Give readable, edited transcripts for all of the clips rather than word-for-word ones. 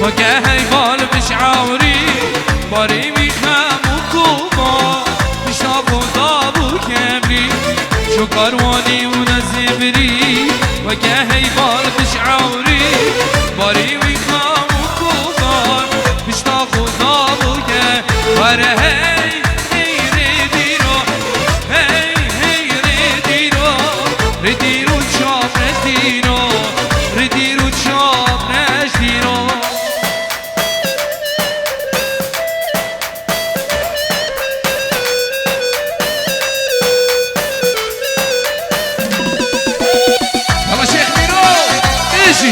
وكا هيبال بشعوري باري ميخام وكوبا بشتاقو دابو كامري شو كارواني ونزبري وكا هيبال بشعوري باري ميخام وكوبا بشتاقو دابو كامري هي رديرو هي رديرو رديرو تشاب رديرو رديرو تشاب رديرو يلا شيخ ميرو اجي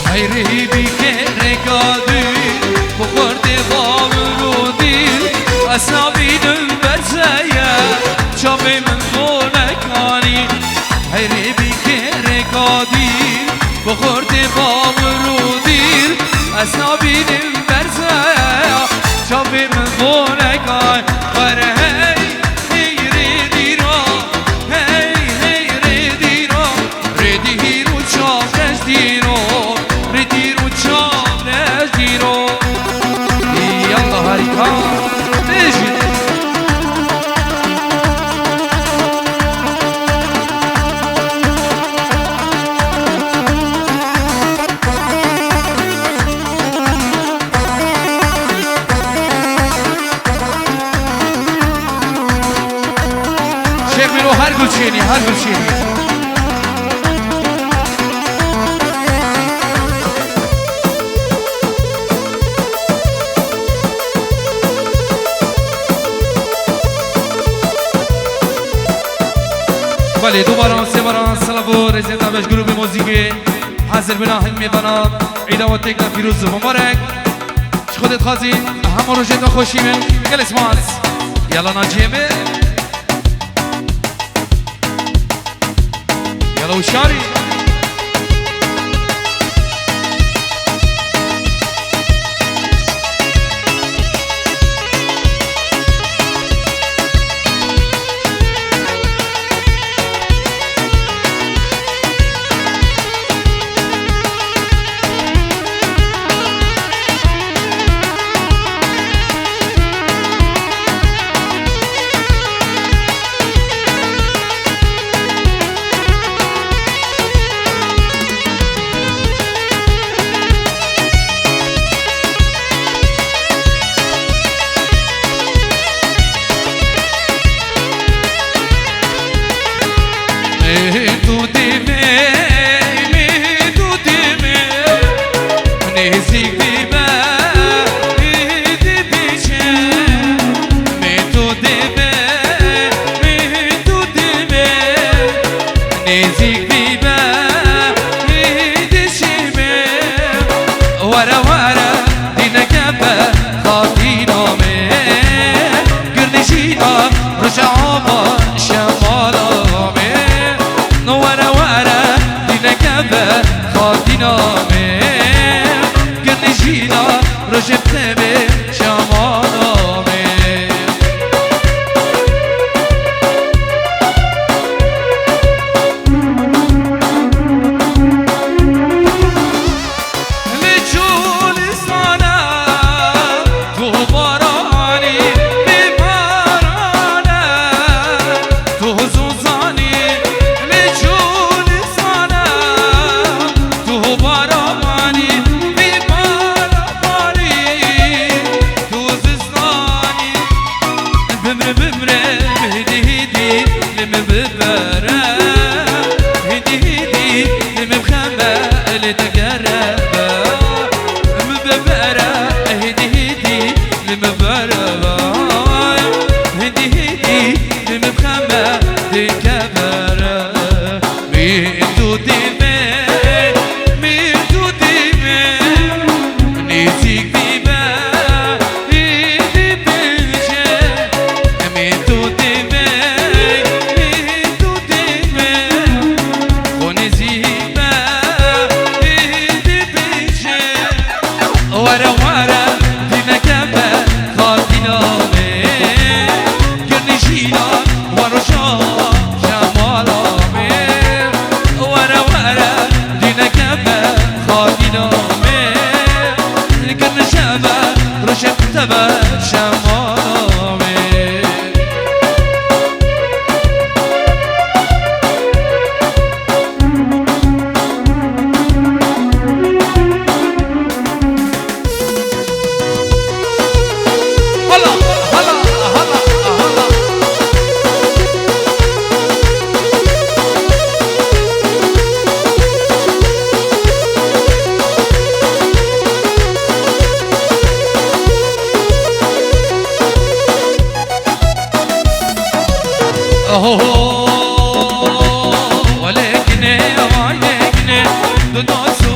hayri bir kere kadir Bukurdi bağırudil Asabidüm berzeye Çabimin bu mekani hayri bir kere kadir Bukurdi bağırudil Asabidüm berzeye Çabimin bu mekani Var hey hey rediro Hey hey rediro Rediro çok rezdiro Rediro çok rezdiro Yallah harika Bejit Şeyh Miro her gülçeni, her gülçeni بله دوباره سه باران سلام و رزق تابش گروه موسیقی حاضر بنا حلمی بنا عید و تکنا فیروز مبارک خودت خازی همه رو جد و خوشیمه گل اسماس یلا ناجیمه یلا وشاری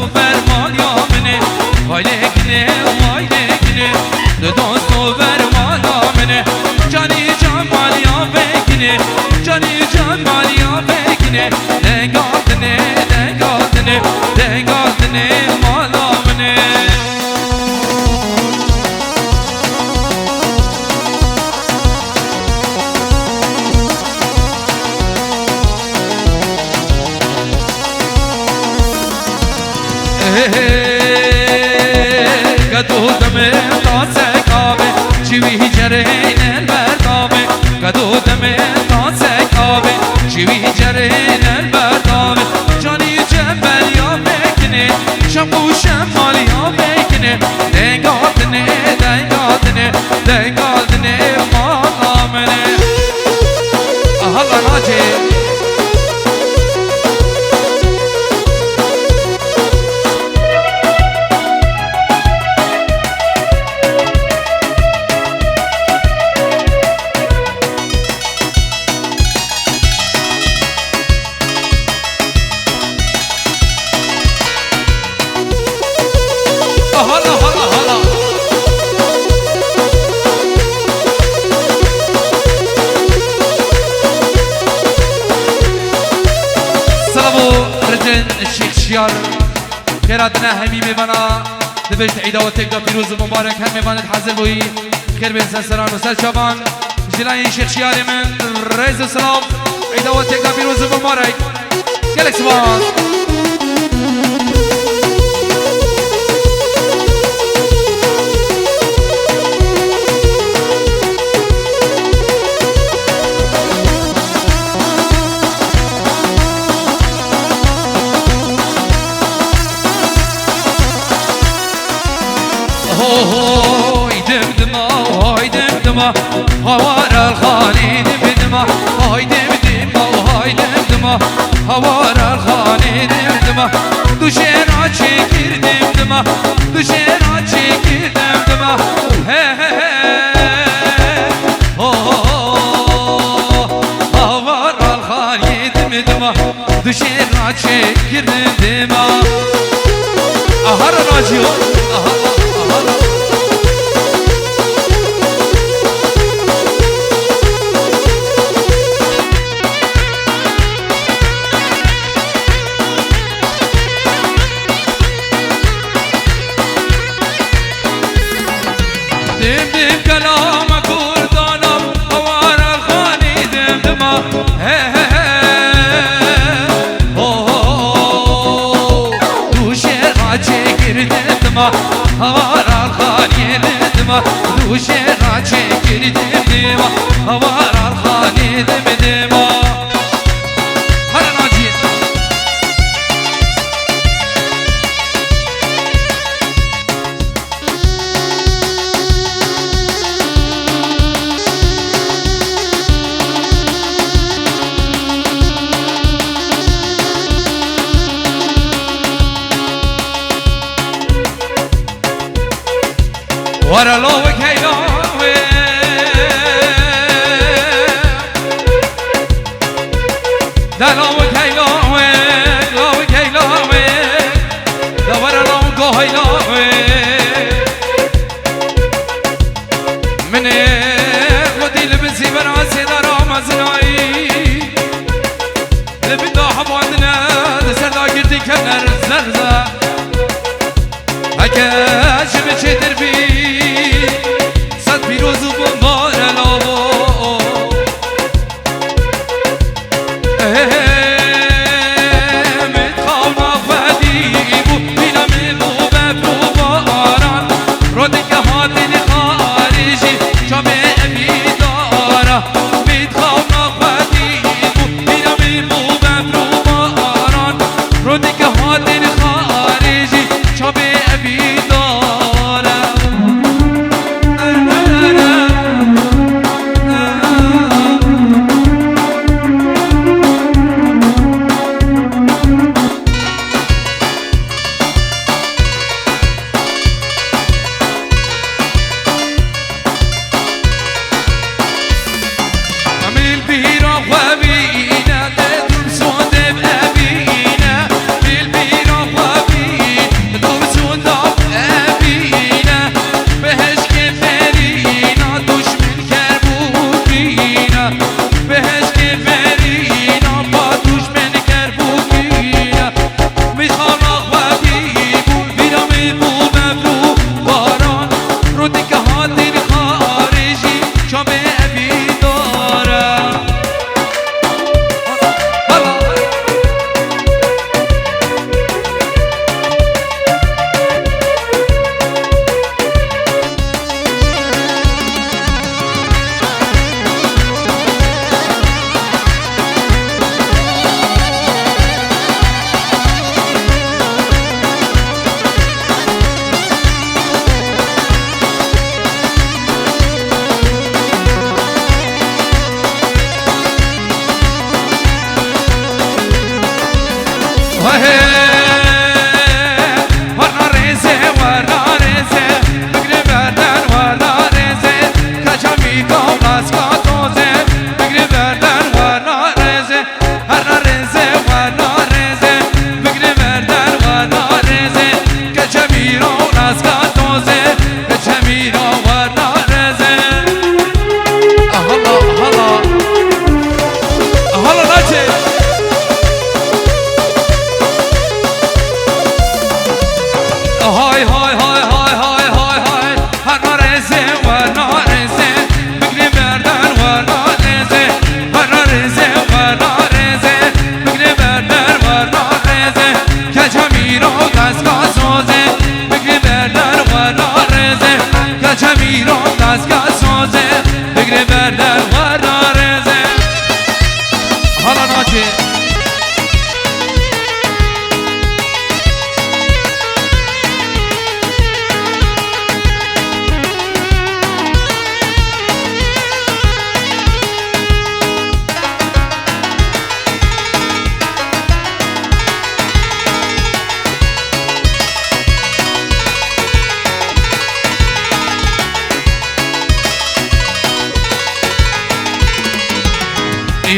و برمان یا منه وای لکنه وای لکنه دوست و برمان یا منه جانی جان مالیا بکنه جانی جان مالیا بکنه دنگاتنه دنگاتنه دنگاتنه مالا منه قدو دم تاسه کابه چوی جرین البردامه قدو دم تاسه کابه چوی جرین البردامه جانی جنبل یا بکنه شمو شمال یا بکنه دنگاتنه دنگاتنه دنگاتنه مالا منه احالا ناجه شیار خیراتنا همی میبنا دبشت عیدا و تکدا پیروز و مبارک هم میباند حاضر بویی خیر بین سرسران و سرچابان جلای شیخ شیار من رئیس السلام عیدا و تکدا پیروز و مبارک گلک سباز هاي دمدمة هاي دمدمة هوار الخاني دمدمة هاي دمدمة وهاي دمدمة هوار الخاني دمدمة دوشينا چكر دمدمة دوشينا چكر دمدمة هي هي هي هوار الخاني دمدمة دوشينا چكر دمدمة أهر راجيو أهر دمدم كلامك وردانم هوار الخاني دمدمه دوشير عجيكر دمدمه هوار الخاني دمدمه دوشير عجيكر دمدمه هوار الخاني دمدمه هلا ناجي ورا لوك هيلوي دا لوك هيلوي لوك هيلوي دا ورا لوك هيلوي من ودي لبسي براسي دارا مزناي لبدا حبوادنا سردا قلتي كنر زرزا هكا شبه دربي پیروز و بمبار لاو متخام آفدی بو بینا میبو ببرو باران رو دیگه هاتین خارجی جامعه بیدارا متخام آفدی بو بینا میبو ببرو باران رو دیگه هاتین خارجی جامعه بیدارا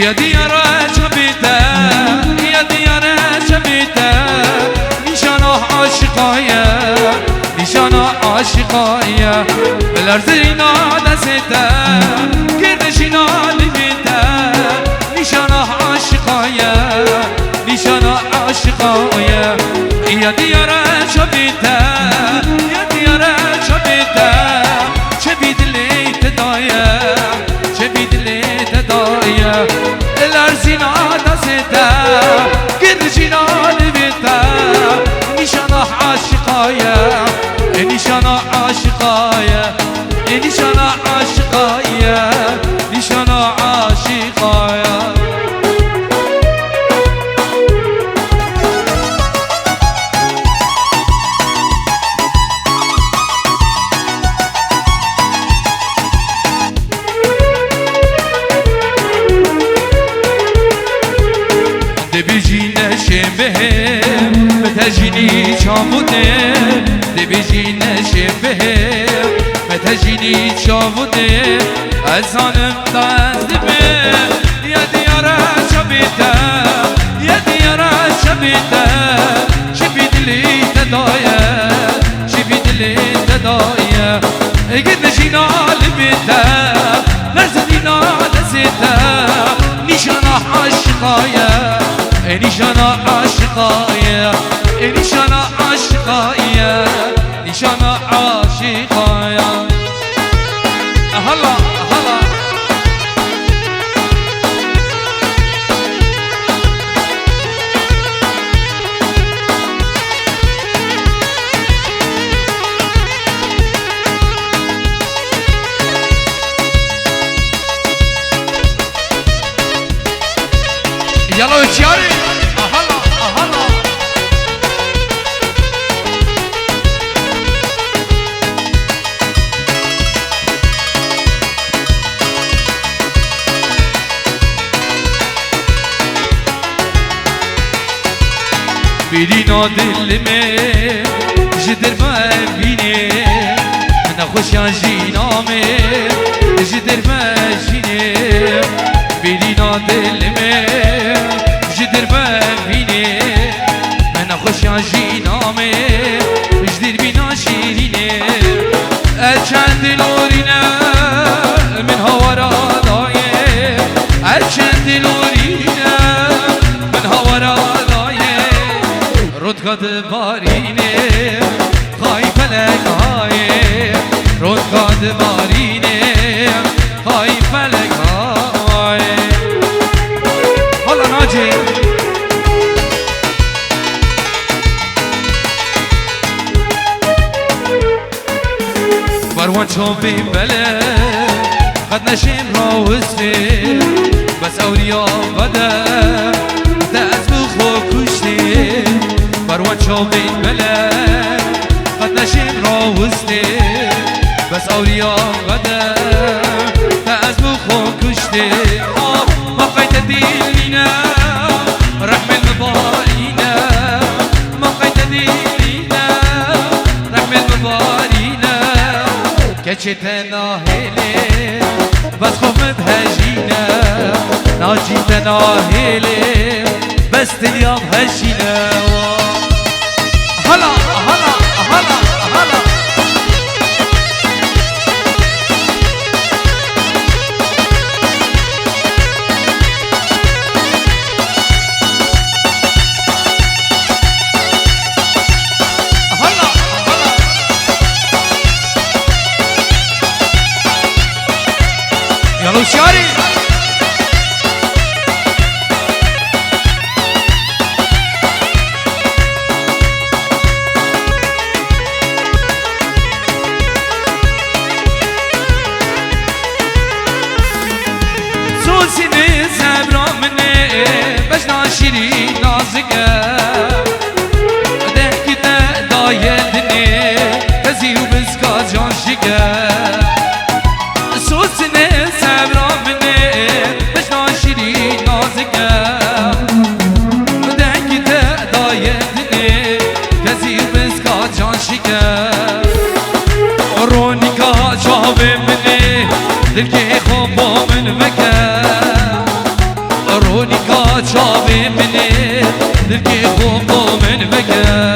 يا ديار شبيته يا ديار شبيته نشانه عاشقايا نشانه عاشقايا بالارزينا دسته كردشينا لبيته نشانه عاشقايا نشانه عاشقايا يا ديار شبيته يا ديار شبيته شبيت اللي تدايا شبيت اللي تدايا الارزينا دسته كردشينا لبيته نشانه عاشقايا نشانه عاشقايا نشانه عاشقايا نشانه عاشقايا دبيجينا شبهه متجيني شاموده دبيجينا شبهه متجيني شاموده ازانم تازدبه يا ديار شبيته يا ديار شبيته شبيت لي تدايا شبيت لي تدايا قد نجينا لبيته نزلنا نسيته نشانه عاشقايا نشانه عاشقايا نشانه عاشقايا نشانه عاشقايا هلا هلا يلا وشياري هلا هلا بيرينا دل में جدر ما بيني انا خوش جينا में جدر ما جيني بيرينا دل में جدر ما بيني انا خوش جينا में جدر بينا شيريني اچند لورينا من هورا دايه اچند لورينا من هورا رد قد باريني خاي فلك هاي رد قد باريني خاي فلك هاي هلا ناجي بروان شو بيبلا قد نشيم راوستي بس اوريا بدا تأزبخ وكشتي بروان شو بيبلا قد نشيم راوستي بس اوريا بدا تأزبخ وكشتي ما قيت دينينا رحم المبارينا ما قيت دينينا رحم المبارينا كشت ناهلي بس خوف مدهجينا ناجيت ناهلي بس اليوم هشينا هلا هلا هلا هلا هلا هلا يلا شاري سوسيني زبرا مني باش ناشري نازقه دهكي دايلدني تزي وبسكا جانشقه سوسيني زبرا مني باش ناشري نازقه دهكي دايلدني تزي وبسكا جانشقه رونيكا جاوب مني دلكي خوبا من مكه دلکی خوب من بکر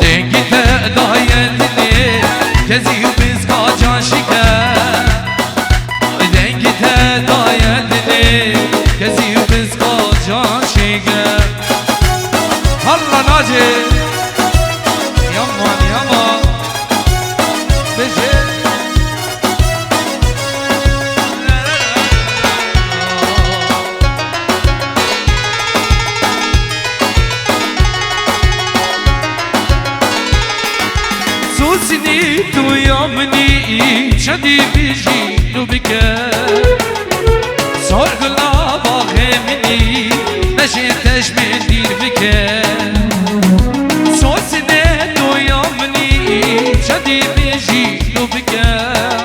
دنگی تدای دلی کسی و بزگا جان شکر دنگی تدای دلی کسی و بزگا جان شکر هلا ناجي يما يما بجي سوسني تو يومني شدي بيجي لو بكر صار قلا باغي مني ماشي تجمل دير بكر سوسني تو يومني شدي بيجي لو بكر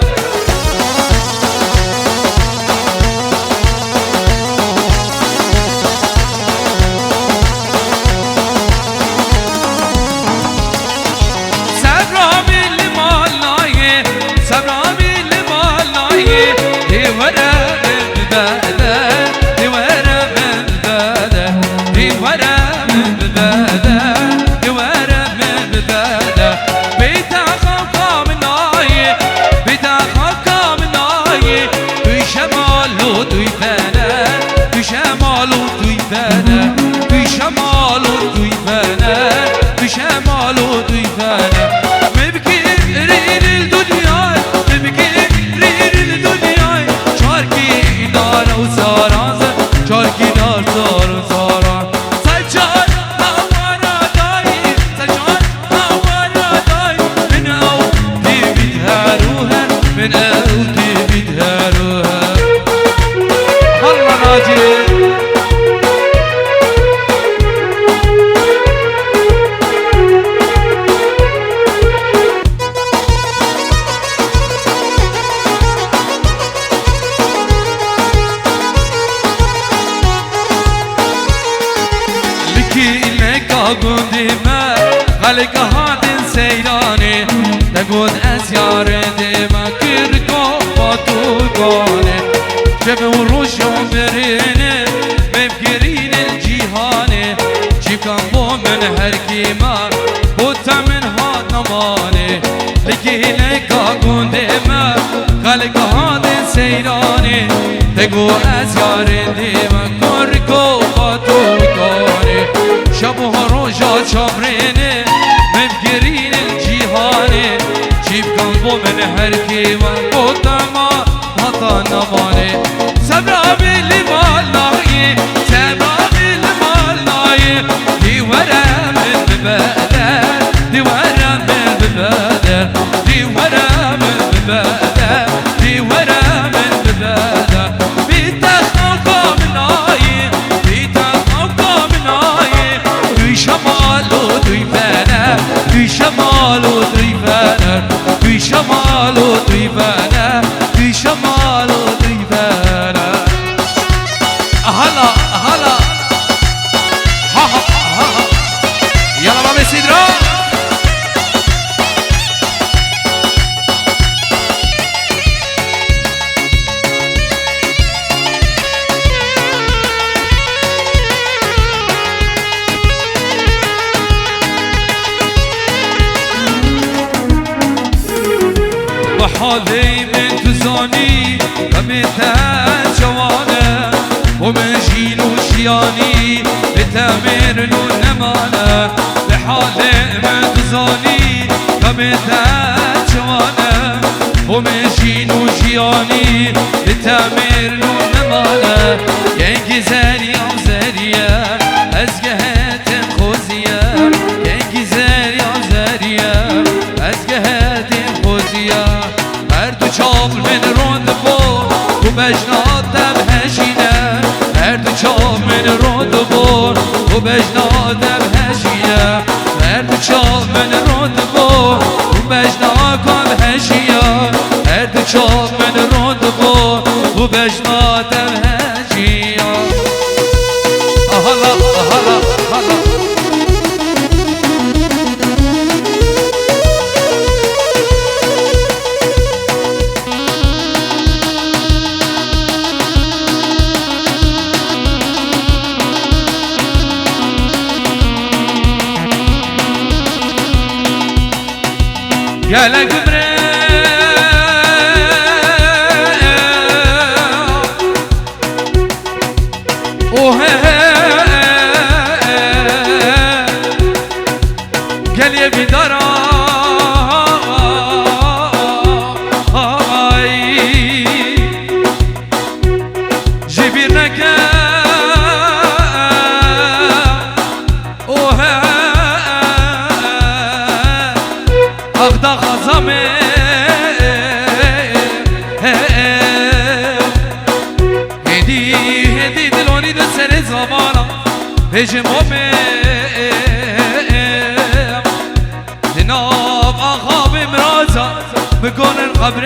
شمالو دویفانه مبکی ریر الدنیا مبکی ریر الدنیا چارکی دار و ساران چارکی دار و ساران سجاد نوارا دایی سجاد نوارا دایی من او تبیدها روحن من او تبیدها روحن الله ناجي گوندی ما غلق هاتن سیرانه تگود از یار دیما کرکو با تو گانه شب و روشم برینه مبگرین الجیهانه چیب کن با من هر کیما بوتا من هات نمانه لکی لکا گوندی ما غلق هاتن سیرانه تگو از یار دیما کرکو با تو گانه شب و روزا چامرینه مبگرین الجیهانه چیب کن با من هر کیوان بودما حتا نمانه سبرا بیلی مالنایی سبرا بیلی مالنایی دیورم من ببادر دیورم من ببادر دیورم من ببادر دیورم من ببادر بیتخناکا منایی بیتخناکا منایی دوی شمال و دوی فنر دوی شمال و دوی فنر دوی شمال و دوی فنر دوی شمال و دوی فنر هلا هلا ها ها ها یلا بابا سیدرا وحالي من تزاني ومتى جوانه ومن جيل وشياني بتامر نمانه بحالي من تزاني ومتى جوانه ومن جيل وشياني بتامر نمانه ينجي زاري أو زارية أزقهت خوزية ينجي زاري أو زارية أزقهت خوزية هر دو چاپ من روند با و بجناتم هشینه هر دو چاپ من روند با و بجناتم هشینه هر دو چاپ من روند با و بجناتم هشینه هر دو چاپ من روند با و بجناتم هشینه هلا هلا هلا قالك بري قال يا بدرا جبرنك أغدا خزامي هدي دلوني دل سر زمانا بجمومي جناب آقا بمرازا بكون القبر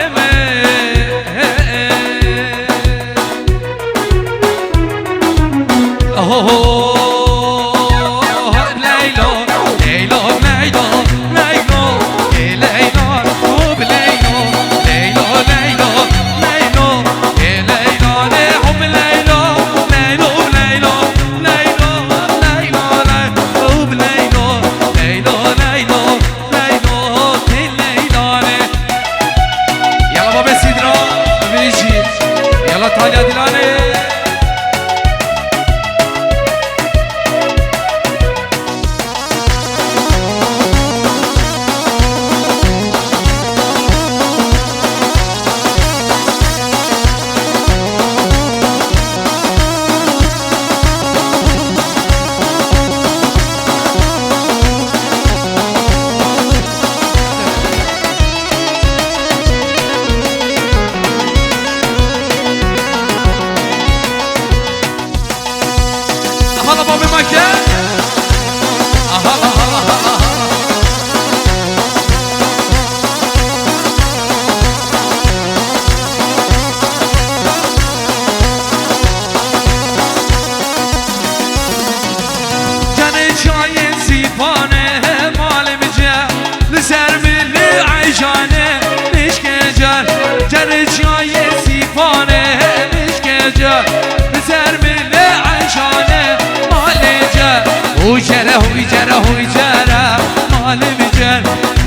وجرى مال بجر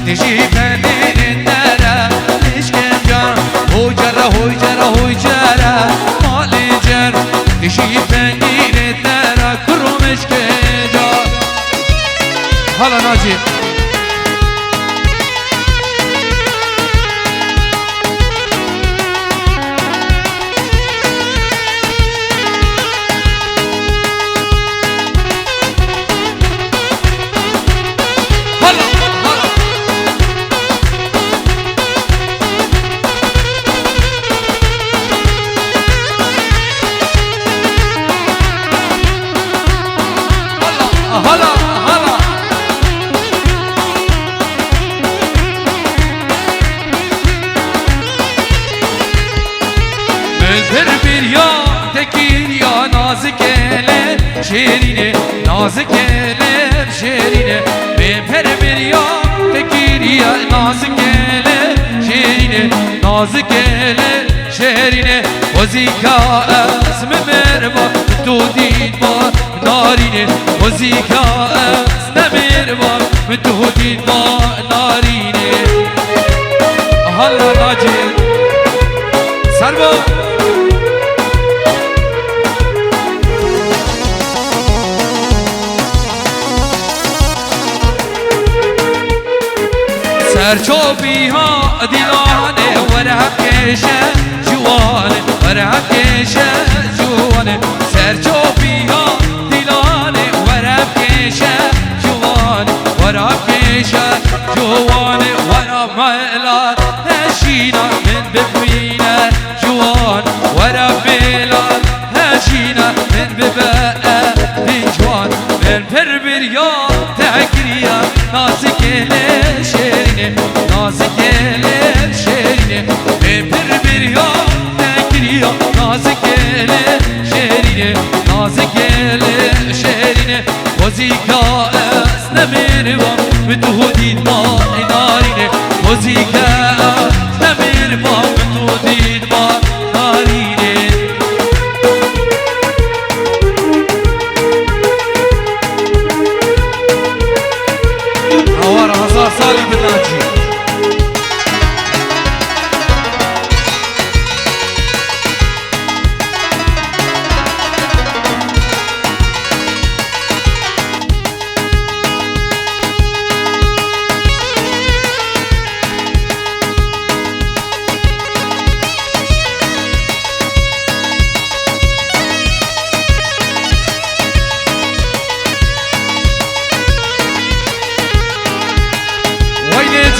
تجي بنين النرى ليش كان جار وجرى مال جر تجي بنين النرى كرمش كان جار هلا ناجي شیرینه نازک لب شیرینه به پر بریا تکیریا نازک لب شیرینه نازک لب شیرینه وزیکا اسم مربا تو دید با نارینه وزیکا اسم مربا تو دید با نارینه حالا ناجر سربا سرچوبی ها دیلانه ورهم کشه جوانه ورهم کشه جوانه سرچوبی ها دیلانه ورهم کشه جوانه ورهم کشه جوانه ورم ملال هشینا من ببینه جوان ورم ملال هشینا من ببینه جوان من پر بریا تکریا نازک شیرینه نازک لب شیرینه به پر بریا تکریا نازک لب شیرینه نازک لب شیرینه وزیکا از نمیروام به تو دید ما نارینه وزیکا از نمیروام به تو دید ما نارینه هوار 1000 سالی بناجی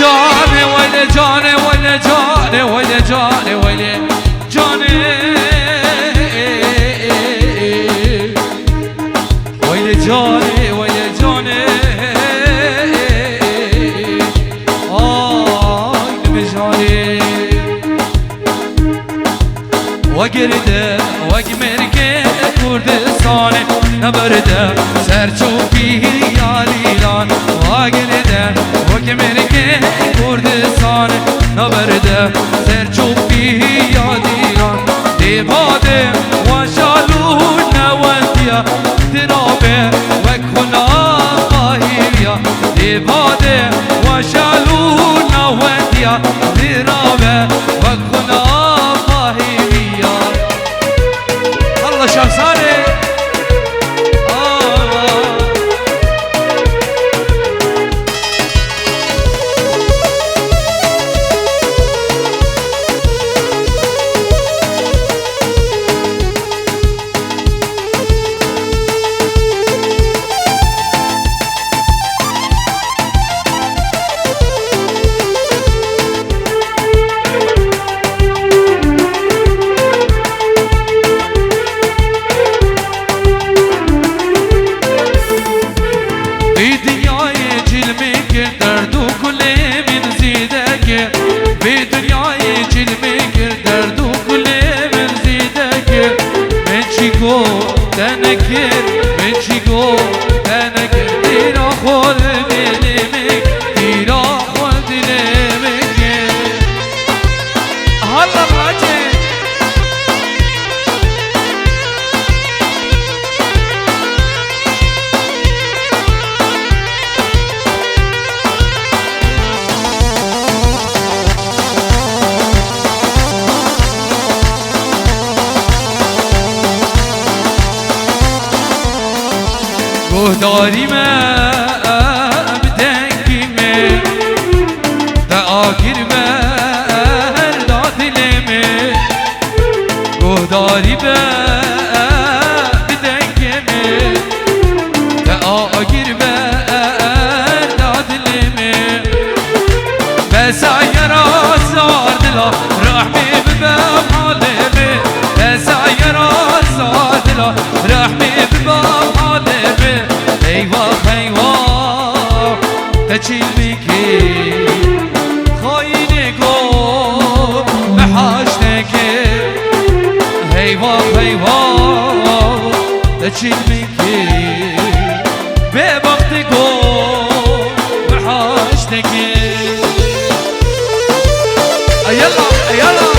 جانه ویل جانه ویل جانه ویل جانه ویل جانه ویل جانه ویل جانه آی نمیجانه وگرده وگمرگه کردستانه نبرده سرچوبی یالیران وگرده وگمرگه کردستانه نبرده سرچوبی یالیران دیواده و شالون نوندیا درابه و کنا قاهیریا دیواده و شالون نوندیا درابه و کنا قاهیریا الله شخصانه گهداری من بدنگی من دا آگیر من دا دل من گهداری من بدنگی من دا آگیر من دا دل من بسایر آزار دلا رحمی ببم حالمه بسایر آزار دلا رحمی ببم حالمه eyvah eyvah تچیلمیکی خاینی گو بحاشتکی eyvah eyvah تچیلمیکی به وقتی گو بحاشتکی ایالا ایالا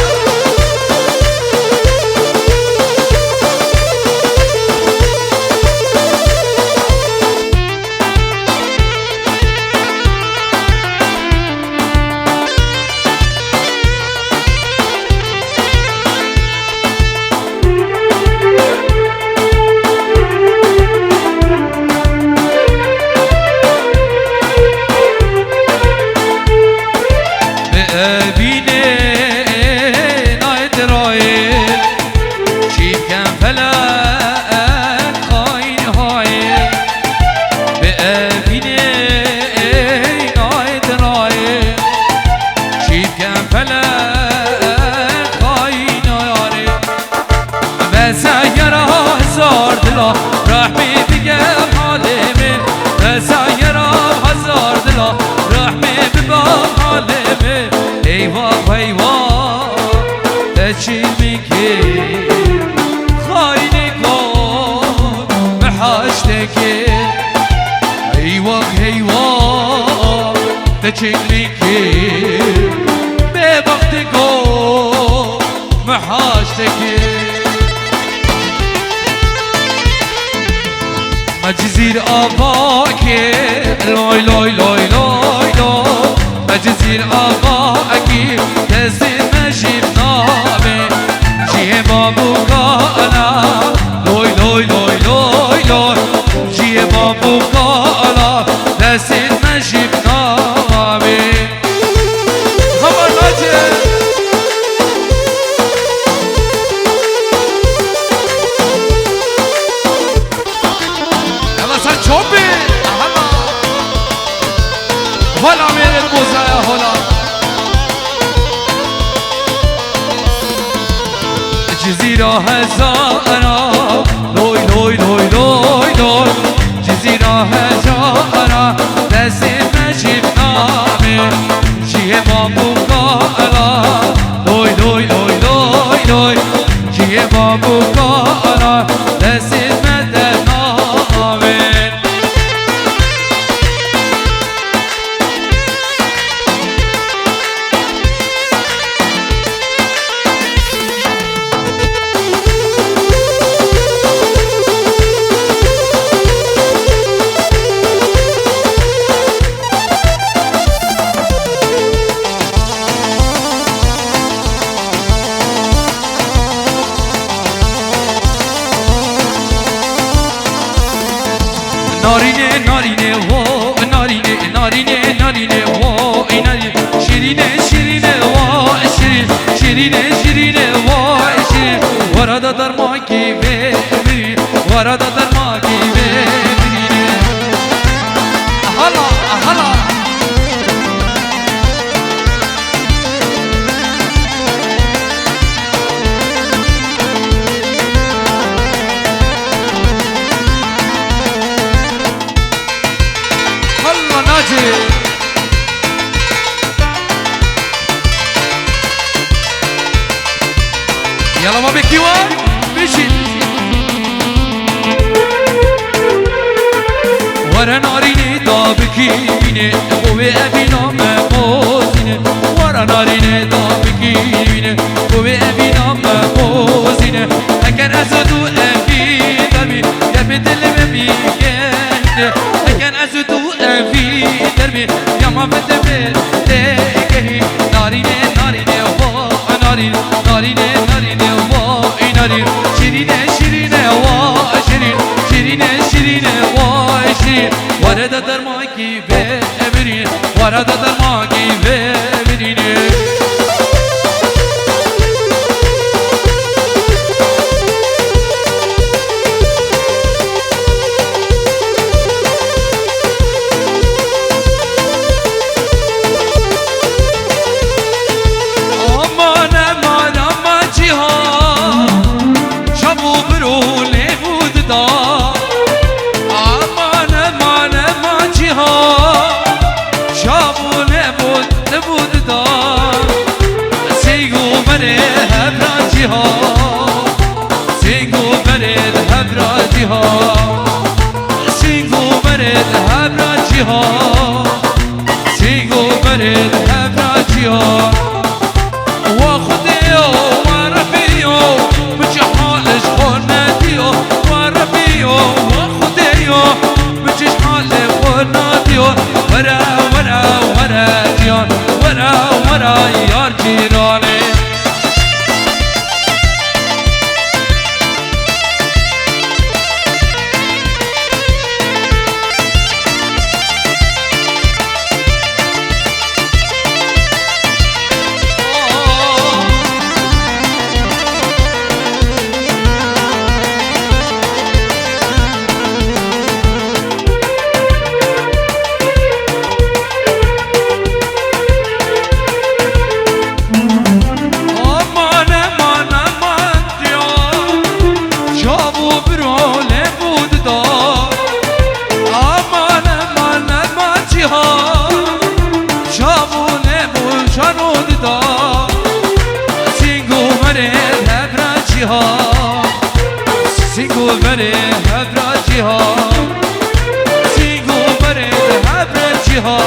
تچیلمیکی به وقت گو محاشتکی مجزیر آقا که لای لای لای لای لای مجزیر آقا اکی تزید مجیب نامه جیه بابو کالا لای لای لای لای لای جیه بابو کالا تزید مجیب نامه خبر ناجه یلا سر چوبی هلا میره بوزای هلا جزیرا هزارا لوی لوی لوی لوی لوی جزیرا هزارا دستی مجیب نامه چیه بابو کارا لوی لوی لوی لوی لوی چیه بابو کارا دستی مده نامه نارینه نارینه و نارینه نارینه نارینه و نارینه شیرینه شیرینه و شیرین شیرینه شیرینه و شیرین وردا در ما کی ببین وردا در ما کی ببین هلا هلا يلا ما بكيوا بيشي ورا ناريني دابكيني قوي أبينا مموزيني ورا ناريني دابكيني قوي أبينا مموزيني أكن أزدو أبي دربي دربي دلمي بيكني أكن أزدو أبي دربي يا ما بدبل تكهي ناريني ناريني ناريني ناريني ناريني واي ناريني شيريني شيريني واي شيرين شيريني شيريني واي شيرين ورد درماكي ببرين ورد درماكي ببرين سينغو برد هبراجيها سينغو برد هبراجيها سينغو برد هبراجيها وخديو وربيو بجحالش خوناتيو وربيو وخديو بجحالش خوناتيو ورا ورا ورا جيان ورا ورا يار جيراني سينغو برد هبراجيها سينغو برد هبراجيها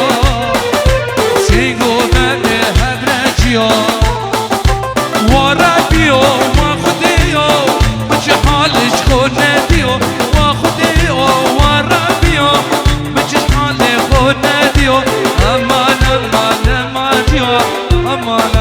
سينغو برد هبراجيها وربيو ما خديو بجحالش خوناتيو ما خديو وربيو بجحالش خوناتيو أمان أمان أمان أمان